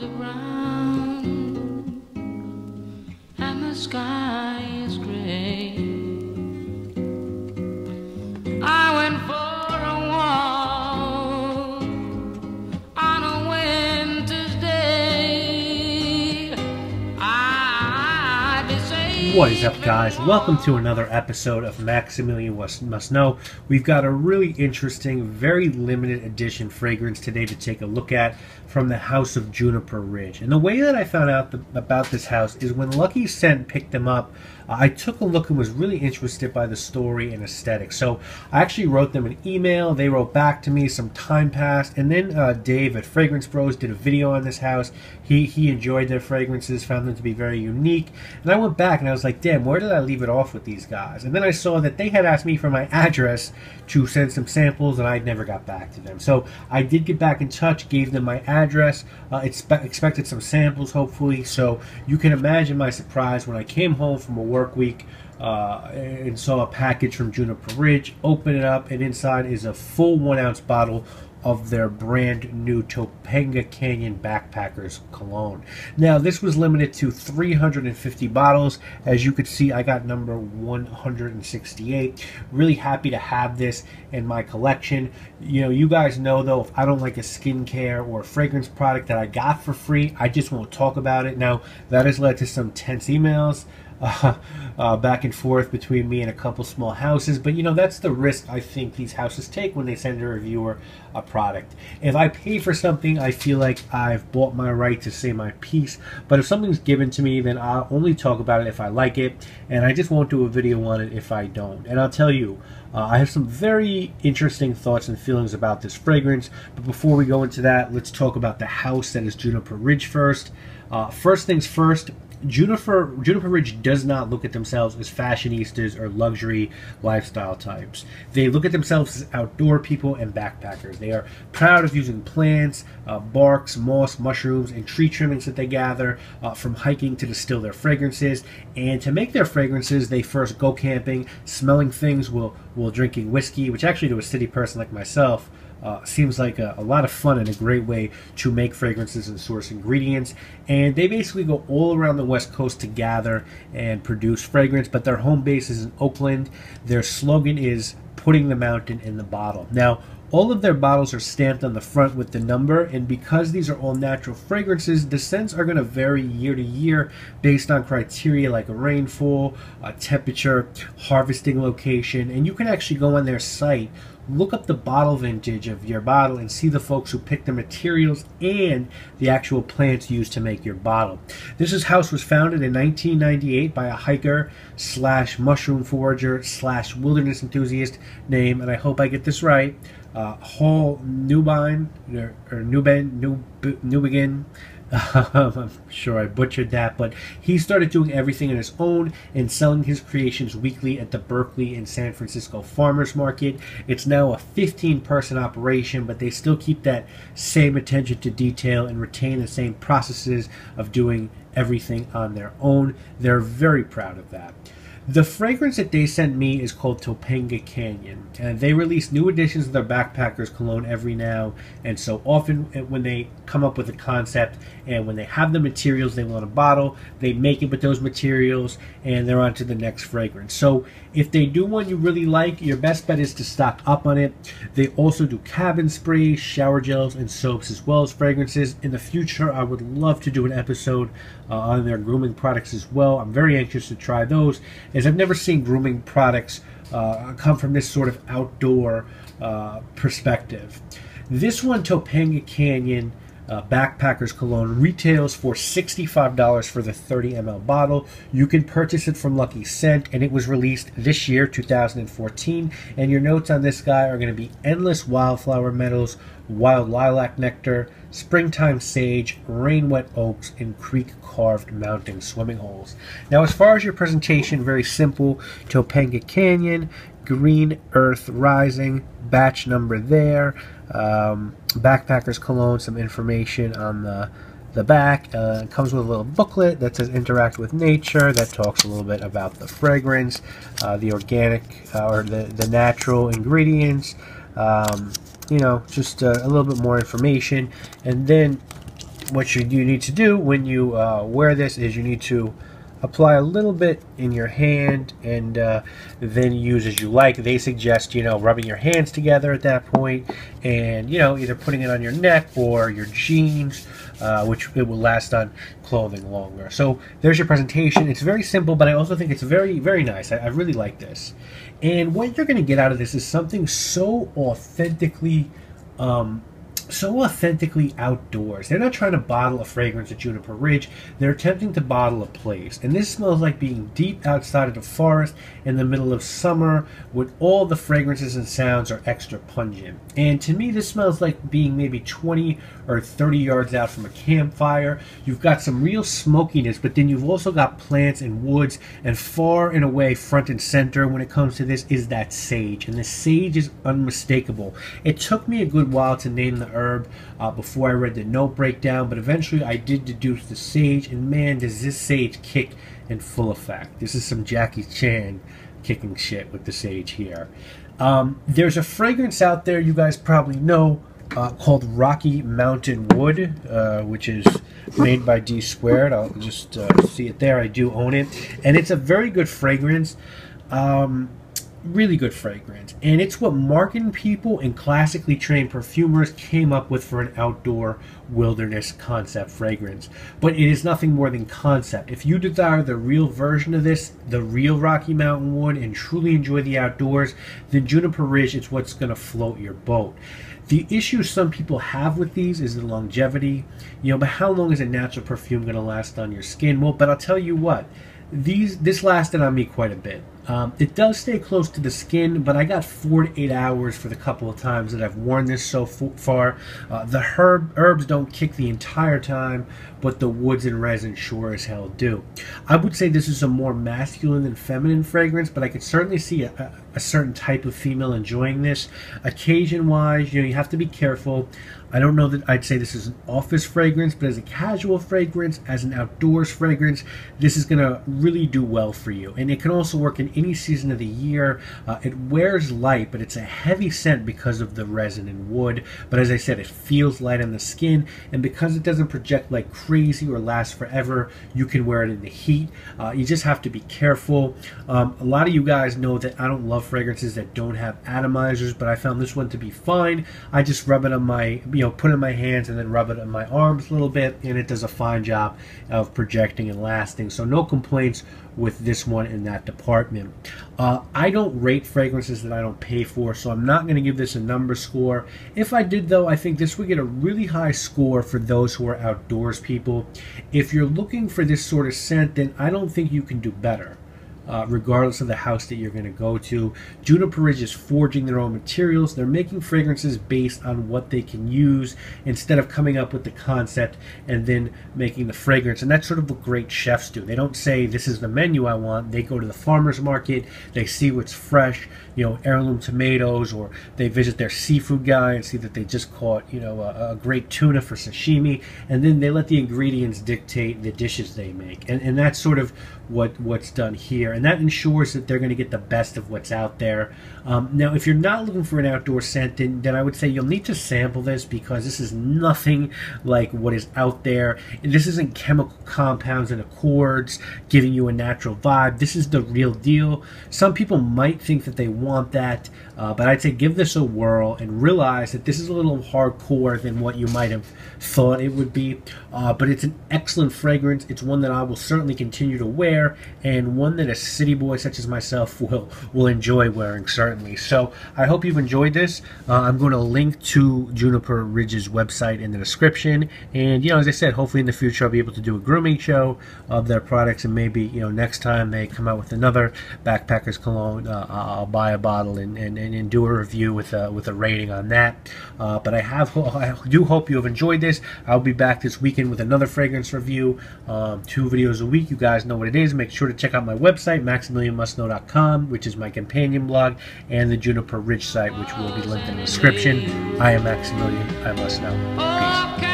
clouds are brown and the sky is gray. I went for a walk on a winter's day. I'd be safe. What is up, guys? Welcome to another episode of Maximilian Must Know. We've got a really interesting, very limited edition fragrance today to take a look at from the house of Juniper Ridge. And the way that I found out about this house is when Lucky Scent picked them up, I took a look and was really interested by the story and aesthetic. So I actually wrote them an email. They wrote back to me. Some time passed, and then Dave at Fragrance Bros did a video on this house. He enjoyed their fragrances, found them to be very unique. And I went back and I was like, damn, where did I leave it off with these guys? And then I saw that they had asked me for my address to send some samples, and I never got back to them. So I did get back in touch, gave them my address, expected some samples, hopefully. So you can imagine my surprise when I came home from a work week and saw a package from Juniper Ridge, open it up, and inside is a full 1 ounce bottle of their brand new Topanga Canyon Backpackers cologne. Now, this was limited to 350 bottles. As you could see, I got number 168. Really happy to have this in my collection. You know, you guys know, though, if I don't like a skincare or a fragrance product that I got for free, I just won't talk about it. Now, that has led to some tense emails back and forth between me and a couple small houses, but you know, that's the risk I think these houses take when they send a reviewer a product. If I pay for something, I feel like I've bought my right to say my piece, but if something's given to me, then I'll only talk about it if I like it, and I just won't do a video on it if I don't. And I'll tell you, I have some very interesting thoughts and feelings about this fragrance, but before we go into that, let's talk about the house that is Juniper Ridge first. First things first, Juniper Ridge does not look at themselves as fashionistas or luxury lifestyle types. They look at themselves as outdoor people and backpackers. They are proud of using plants, barks, moss, mushrooms, and tree trimmings that they gather from hiking to distill their fragrances. And to make their fragrances, they first go camping, smelling things while drinking whiskey, which actually to a city person like myself seems like a lot of fun and a great way to make fragrances and source ingredients. And they basically go all around the West Coast to gather and produce fragrance, but their home base is in Oakland. Their slogan is "Putting the Mountain in the Bottle." Now, all of their bottles are stamped on the front with the number, and because these are all natural fragrances, the scents are going to vary year to year based on criteria like rainfall, temperature, harvesting location, and you can actually go on their site, look up the bottle vintage of your bottle, and see the folks who pick the materials and the actual plants used to make your bottle. This house was founded in 1998 by a hiker slash mushroom forager slash wilderness enthusiast named, and I hope I get this right, Hall Newbine, or Newbegin. I'm sure I butchered that, but he started doing everything on his own and selling his creations weekly at the Berkeley and San Francisco Farmers Market. It's now a 15-person operation, but they still keep that same attention to detail and retain the same processes of doing everything on their own. They're very proud of that. The fragrance that they sent me is called Topanga Canyon, and they release new editions of their Backpackers cologne every now and so often. When they come up with a concept and when they have the materials they want to bottle, they make it with those materials and they're on to the next fragrance. So if they do one you really like, your best bet is to stock up on it. They also do cabin sprays, shower gels, and soaps, as well as fragrances. In the future, I would love to do an episode on their grooming products as well. I'm very anxious to try those, as I've never seen grooming products come from this sort of outdoor perspective. This one, Topanga Canyon Backpackers Cologne, retails for $65 for the 30 ml bottle. You can purchase it from Lucky Scent, and it was released this year, 2014. And your notes on this guy are going to be endless wildflower metals, wild lilac nectar, springtime sage, rain-wet oaks, and creek-carved mountain swimming holes. Now, as far as your presentation, very simple. Topanga Canyon, green earth rising, batch number there, Backpackers Cologne, some information on the back. It comes with a little booklet that says interact with nature, that talks a little bit about the fragrance, the organic or the natural ingredients, you know, just a little bit more information. And then what you need to do when you wear this is you need to apply a little bit in your hand and then use as you like. They suggest, rubbing your hands together at that point and, either putting it on your neck or your jeans, which it will last on clothing longer. So there's your presentation. It's very simple, but I also think it's very, very nice. I really like this. And what you're going to get out of this is something so authentically outdoors. They're not trying to bottle a fragrance at Juniper Ridge. They're attempting to bottle a place. And this smells like being deep outside of the forest in the middle of summer with all the fragrances and sounds are extra pungent. And to me, this smells like being maybe 20 or 30 yards out from a campfire. You've got some real smokiness, but then you've also got plants and woods, and far and away, front and center when it comes to this is that sage. And the sage is unmistakable. It took me a good while to name the herb before I read the note breakdown, but eventually I did deduce the sage, and man, does this sage kick in full effect. This is some Jackie Chan kicking shit with the sage here. There's a fragrance out there you guys probably know called Rocky Mountain Wood, which is made by D Squared. I'll just see it there. I do own it, and it's a very good fragrance. Really good fragrance, and it's what marketing people and classically trained perfumers came up with for an outdoor wilderness concept fragrance. But it is nothing more than concept. If you desire the real version of this, the real Rocky Mountain Wood, and truly enjoy the outdoors, then Juniper Ridge is what's going to float your boat. The issue some people have with these is the longevity. But how long is a natural perfume going to last on your skin? Well, but I'll tell you what, this lasted on me quite a bit. It does stay close to the skin, but I got 4 to 8 hours for the couple of times that I've worn this so far. The herbs don't kick the entire time, but the woods and resin sure as hell do. I would say this is a more masculine than feminine fragrance, but I could certainly see a certain type of female enjoying this. Occasion-wise, you have to be careful. I don't know that I'd say this is an office fragrance, but as a casual fragrance, as an outdoors fragrance, this is going to really do well for you. And it can also work in any season of the year. It wears light, but it's a heavy scent because of the resin and wood. But as I said, it feels light on the skin, and because it doesn't project like crazy or last forever, you can wear it in the heat. You just have to be careful. A lot of you guys know that I don't love fragrances that don't have atomizers, but I found this one to be fine. I just rub it on my, put it in my hands and then rub it on my arms a little bit, and it does a fine job of projecting and lasting. So no complaints with this one in that department. I don't rate fragrances that I don't pay for, so I'm not going to give this a number score. If I did, though, I think this would get a really high score for those who are outdoors people. If you're looking for this sort of scent, then I don't think you can do better. Regardless of the house that you're going to go to. Juniper Ridge is forging their own materials. They're making fragrances based on what they can use instead of coming up with the concept and then making the fragrance. And that's sort of what great chefs do. They don't say, this is the menu I want. They go to the farmer's market, they see what's fresh, heirloom tomatoes, or they visit their seafood guy and see that they just caught, a great tuna for sashimi, and then they let the ingredients dictate the dishes they make. And that's sort of what's done here, and that ensures that they're going to get the best of what's out there. Now, if you're not looking for an outdoor scent, then I would say you'll need to sample this, because this is nothing like what is out there. This isn't chemical compounds and accords giving you a natural vibe. This is the real deal. Some people might think that they want that, but I'd say give this a whirl and realize that this is a little hardcore than what you might have thought it would be, but it's an excellent fragrance. It's one that I will certainly continue to wear, and one that a city boy such as myself will enjoy wearing, certainly. So I hope you've enjoyed this. I'm going to link to Juniper Ridge's website in the description, and as I said, hopefully in the future I'll be able to do a grooming show of their products, and maybe next time they come out with another Backpackers cologne, I'll buy a bottle and do a review with a rating on that. But I do hope you have enjoyed this. I'll be back this weekend with another fragrance review. 2 videos a week. You guys know what it is. Make sure to check out my website, MaximilianMustKnow.com, which is my companion blog, and the Juniper Ridge site, which will be linked in the description. I am Maximilian. I must know. Peace.